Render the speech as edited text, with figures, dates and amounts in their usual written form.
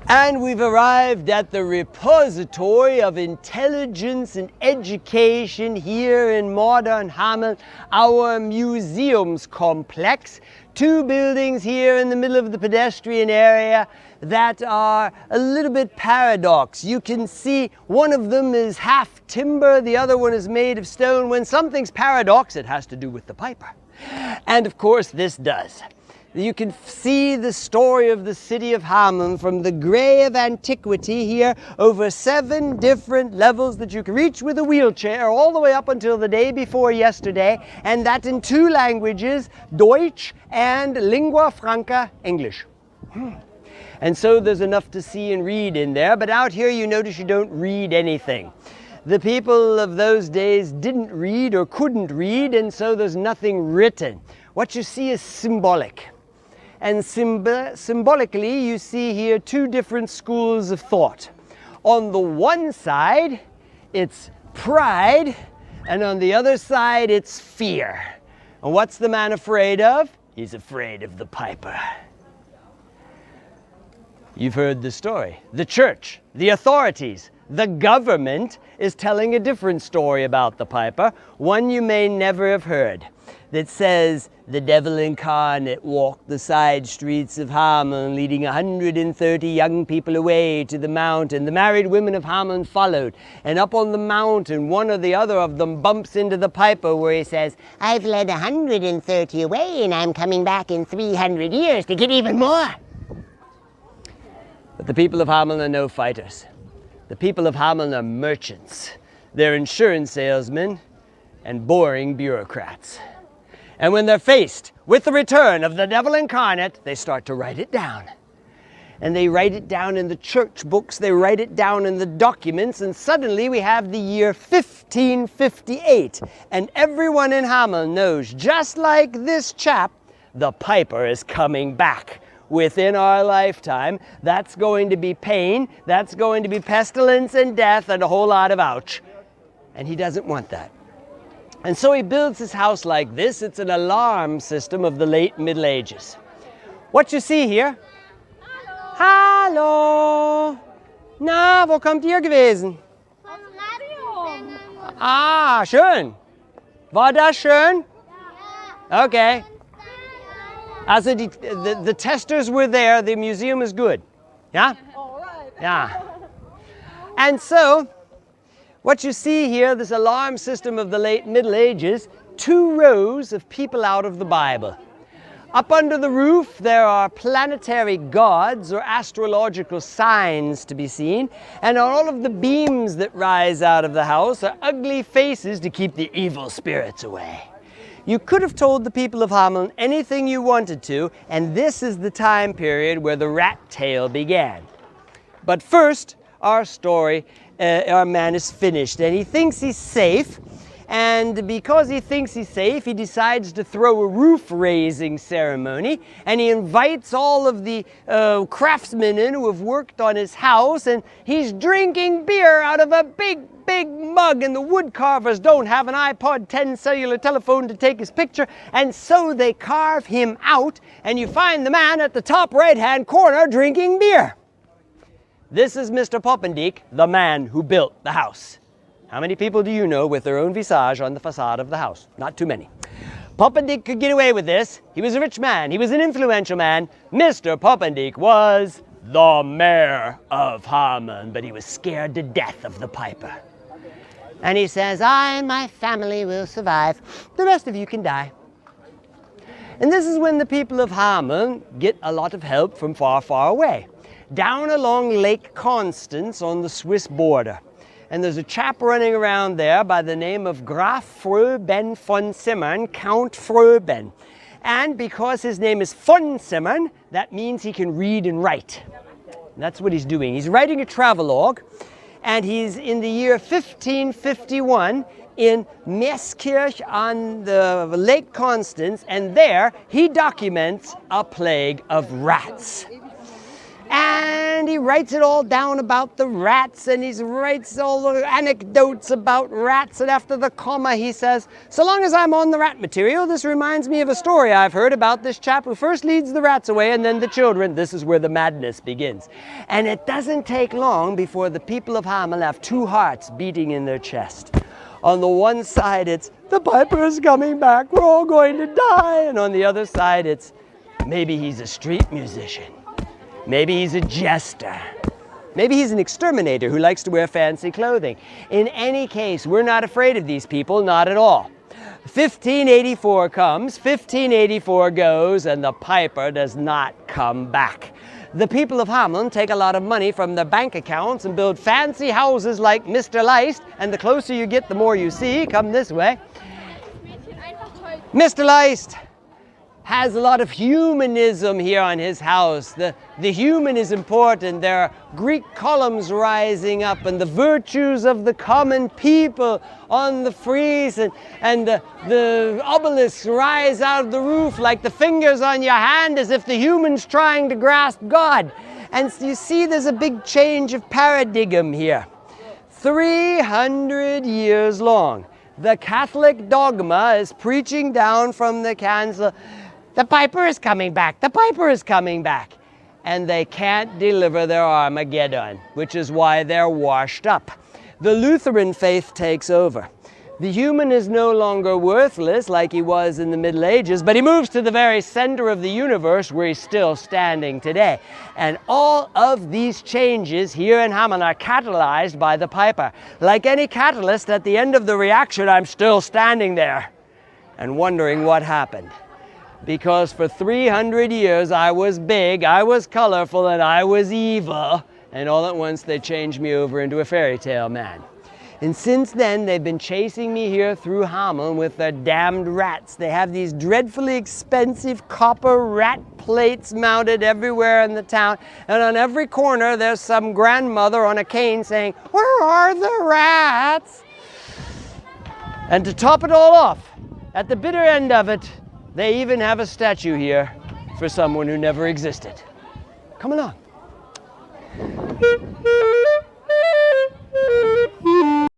And we've arrived at the repository of intelligence and education here in modern Hameln, our MuseumComplex. Two buildings here in the middle of the pedestrian area that are a little bit paradox. You can see one of them is half timber, the other one is made of stone. When something's paradox, it has to do with the piper. And of course this does. You can see the story of the city of Hameln from the gray of antiquity here over 7 different levels that you can reach with a wheelchair all the way up until the day before yesterday, and that in 2 languages, Deutsch and lingua franca, English. And so there's enough to see and read in there, but out here you notice you don't read anything. The people of those days didn't read or couldn't read, and so there's nothing written. What you see is symbolic. And symbolically, you see here 2 different schools of thought. On the one side, it's pride, and on the other side, it's fear. And what's the man afraid of? He's afraid of the piper. You've heard the story. The church, the authorities, the government is telling a different story about the piper, one you may never have heard, that says the devil incarnate walked the side streets of Hameln, leading 130 young people away to the mountain. The married women of Hameln followed, and up on the mountain, one or the other of them bumps into the piper where he says, "I've led 130 away, and I'm coming back in 300 years to get even more." But the people of Hameln are no fighters. The people of Hameln are merchants. They're insurance salesmen and boring bureaucrats. And when they're faced with the return of the devil incarnate, they start to write it down. And they write it down in the church books, they write it down in the documents, and suddenly we have the year 1558. And everyone in Hameln knows, just like this chap, the piper is coming back. Within our lifetime, that's going to be pain, that's going to be pestilence and death and a whole lot of ouch. And he doesn't want that. And so he builds his house like this. It's an alarm system of the late Middle Ages. What you see here? Hallo! Na, wo kommt ihr gewesen? Aus Latium. Ah, schön. War das schön? Okay. Also the testers were there, the museum is good. Yeah? All right. Yeah. And so, what you see here, this alarm system of the late Middle Ages, 2 rows of people out of the Bible. Up under the roof, there are planetary gods or astrological signs to be seen, and on all of the beams that rise out of the house are ugly faces to keep the evil spirits away. You could have told the people of Hameln anything you wanted to, and this is the time period where the rat tale began. But first, our story, our man is finished, and he thinks he's safe, and because he thinks he's safe, he decides to throw a roof-raising ceremony, and he invites all of the craftsmen in who have worked on his house, and he's drinking beer out of a big mug, and the wood carvers don't have an iPod 10 cellular telephone to take his picture, and so they carve him out, and you find the man at the top right-hand corner drinking beer. This is Mr. Poppendiek, the man who built the house. How many people do you know with their own visage on the facade of the house? Not too many. Poppendiek could get away with this. He was a rich man. He was an influential man. Mr. Poppendiek was the mayor of Hameln, but he was scared to death of the piper. And he says, "I and my family will survive. The rest of you can die." And this is when the people of Hameln get a lot of help from far, far away. Down along Lake Constance on the Swiss border. And there's a chap running around there by the name of Graf Froben von Simmern, Count Froben. And because his name is von Simmern, that means he can read and write. And that's what he's doing. He's writing a travelogue, and he's in the year 1551 in Meeskirch on the Lake Constance, and there he documents a plague of rats. And he writes it all down about the rats, and he writes all the anecdotes about rats, and after the comma he says, so long as I'm on the rat material, this reminds me of a story I've heard about this chap who first leads the rats away and then the children. This is where the madness begins. And it doesn't take long before the people of Hameln have two hearts beating in their chest. On the one side it's, the piper is coming back, we're all going to die. And on the other side it's, maybe he's a street musician. Maybe he's a jester. Maybe he's an exterminator who likes to wear fancy clothing. In any case, we're not afraid of these people, not at all. 1584 comes, 1584 goes, and the piper does not come back. The people of Hameln take a lot of money from their bank accounts and build fancy houses like Mr. Leist, and the closer you get, the more you see. Come this way. Mr. Leist has a lot of humanism here on his house. The human is important. There are Greek columns rising up and the virtues of the common people on the frieze, and the obelisks rise out of the roof like the fingers on your hand as if the human's trying to grasp God. And so you see there's a big change of paradigm here. 300 years long. The Catholic dogma is preaching down from the chancel, the piper is coming back, the piper is coming back. And they can't deliver their Armageddon, which is why they're washed up. The Lutheran faith takes over. The human is no longer worthless like he was in the Middle Ages, but he moves to the very center of the universe where he's still standing today. And all of these changes here in Hameln are catalyzed by the piper. Like any catalyst, at the end of the reaction, I'm still standing there and wondering what happened. Because for 300 years I was big, I was colorful, and I was evil, and all at once they changed me over into a fairy tale man. And since then they've been chasing me here through Hameln with their damned rats. They have these dreadfully expensive copper rat plates mounted everywhere in the town, and on every corner there's some grandmother on a cane saying, "Where are the rats?" And to top it all off, at the bitter end of it, they even have a statue here for someone who never existed. Come along.